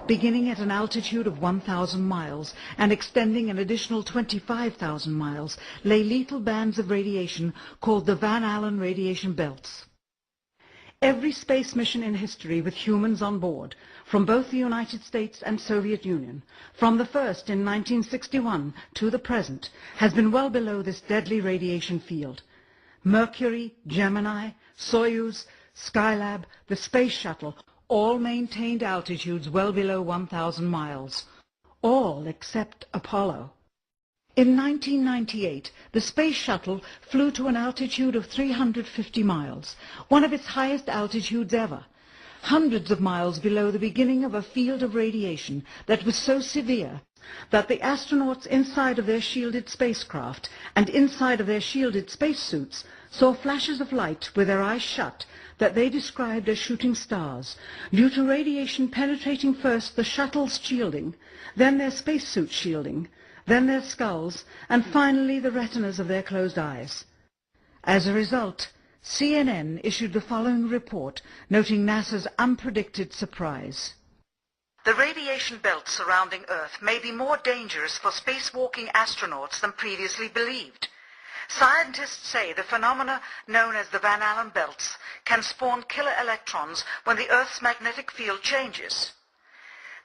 beginning at an altitude of 1,000 miles and extending an additional 25,000 miles, lay lethal bands of radiation called the Van Allen radiation belts. Every space mission in history with humans on board, from both the United States and Soviet Union, from the first in 1961 to the present, has been well below this deadly radiation field. Mercury, Gemini, Soyuz, Skylab, the Space Shuttle, all maintained altitudes well below 1,000 miles. All except Apollo. In 1998, the Space Shuttle flew to an altitude of 350 miles, one of its highest altitudes ever, hundreds of miles below the beginning of a field of radiation that was so severe that the astronauts inside of their shielded spacecraft and inside of their shielded spacesuits saw flashes of light with their eyes shut that they described as shooting stars, due to radiation penetrating first the shuttle's shielding, then their spacesuit shielding, then their skulls, and finally the retinas of their closed eyes. As a result, CNN issued the following report noting NASA's unpredicted surprise. The radiation belt surrounding Earth may be more dangerous for spacewalking astronauts than previously believed. Scientists say the phenomena known as the Van Allen belts can spawn killer electrons when the Earth's magnetic field changes.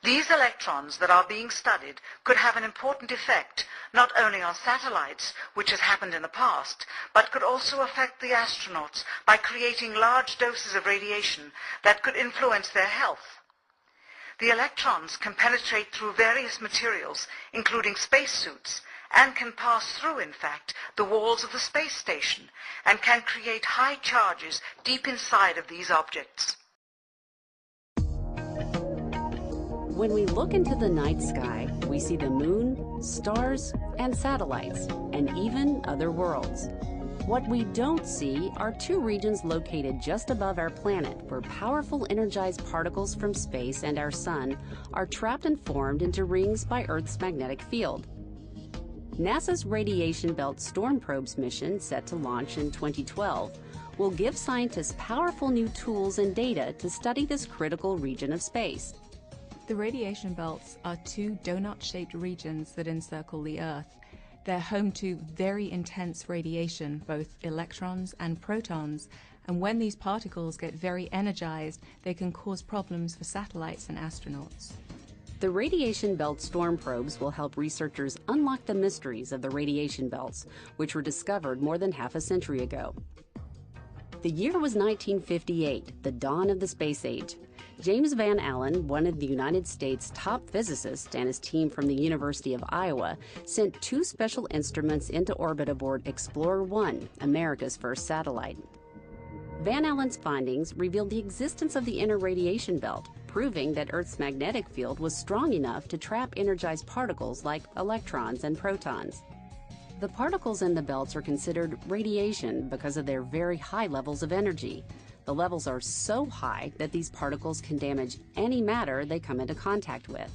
These electrons that are being studied could have an important effect not only on satellites, which has happened in the past, but could also affect the astronauts by creating large doses of radiation that could influence their health. The electrons can penetrate through various materials, including spacesuits, and can pass through, in fact, the walls of the space station, and can create high charges deep inside of these objects. When we look into the night sky, we see the moon, stars, and satellites, and even other worlds. What we don't see are two regions located just above our planet where powerful energized particles from space and our sun are trapped and formed into rings by Earth's magnetic field. NASA's Radiation Belt Storm Probes mission, set to launch in 2012, will give scientists powerful new tools and data to study this critical region of space. The radiation belts are two donut-shaped regions that encircle the Earth. They're home to very intense radiation, both electrons and protons, and when these particles get very energized, they can cause problems for satellites and astronauts. The Radiation Belt Storm Probes will help researchers unlock the mysteries of the radiation belts, which were discovered more than half a century ago. The year was 1958, the dawn of the space age. James Van Allen, one of the United States' top physicists, and his team from the University of Iowa sent two special instruments into orbit aboard Explorer 1, America's first satellite. Van Allen's findings revealed the existence of the inner radiation belt, proving that Earth's magnetic field was strong enough to trap energized particles like electrons and protons. The particles in the belts are considered radiation because of their very high levels of energy. The levels are so high that these particles can damage any matter they come into contact with.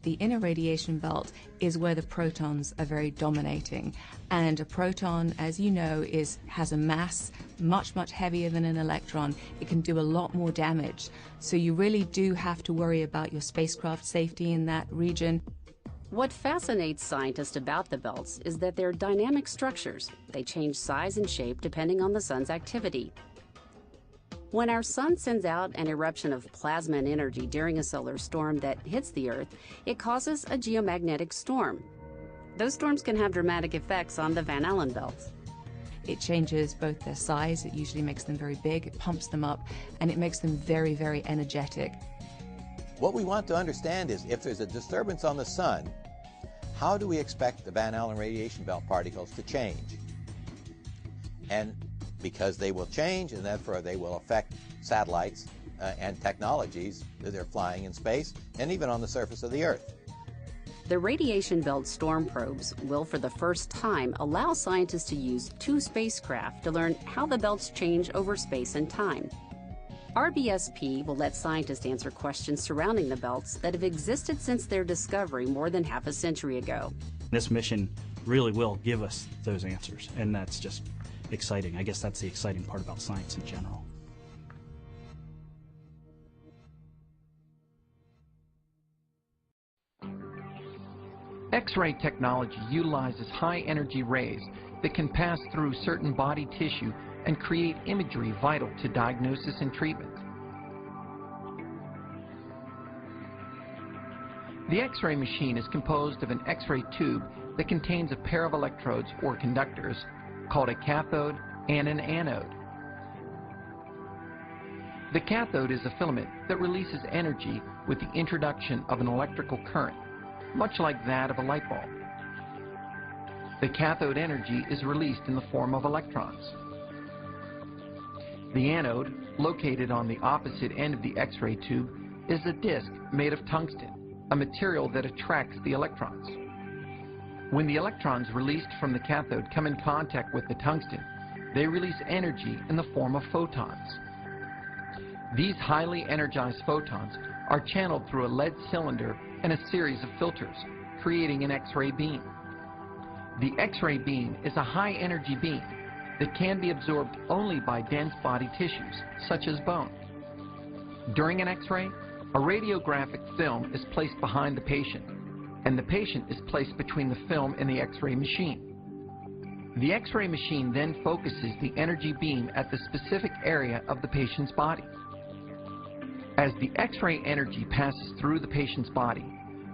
The inner radiation belt is where the protons are very dominating, and a proton, as you know, has a mass much heavier than an electron. It can do a lot more damage, so you really do have to worry about your spacecraft safety in that region. What fascinates scientists about the belts is that they're dynamic structures. They change size and shape depending on the sun's activity. When our sun sends out an eruption of plasma and energy during a solar storm that hits the Earth, it causes a geomagnetic storm. Those storms can have dramatic effects on the Van Allen belts. It changes both their size, it usually makes them very big, it pumps them up, and it makes them very energetic. What we want to understand is if there's a disturbance on the sun, how do we expect the Van Allen radiation belt particles to change? And because they will change, and therefore they will affect satellites and technologies that are flying in space and even on the surface of the Earth. The Radiation Belt Storm Probes will, for the first time, allow scientists to use two spacecraft to learn how the belts change over space and time. RBSP will let scientists answer questions surrounding the belts that have existed since their discovery more than half a century ago. This mission really will give us those answers, and that's just exciting. I guess that's the exciting part about science in general. X-ray technology utilizes high-energy rays that can pass through certain body tissue and create imagery vital to diagnosis and treatment. The X-ray machine is composed of an X-ray tube that contains a pair of electrodes or conductors called a cathode and an anode. The cathode is a filament that releases energy with the introduction of an electrical current, much like that of a light bulb. The cathode energy is released in the form of electrons. The anode, located on the opposite end of the X-ray tube, is a disc made of tungsten, a material that attracts the electrons. When the electrons released from the cathode come in contact with the tungsten, they release energy in the form of photons. These highly energized photons are channeled through a lead cylinder and a series of filters, creating an X-ray beam. The X-ray beam is a high-energy beam that can be absorbed only by dense body tissues, such as bone. During an X-ray, a radiographic film is placed behind the patient, and the patient is placed between the film and the X-ray machine. The X-ray machine then focuses the energy beam at the specific area of the patient's body. As the X-ray energy passes through the patient's body,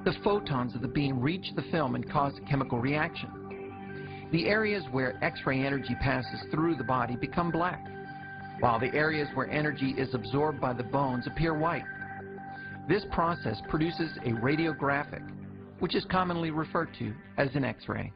the photons of the beam reach the film and cause a chemical reaction. The areas where X-ray energy passes through the body become black, while the areas where energy is absorbed by the bones appear white. This process produces a radiographic, which is commonly referred to as an X-ray.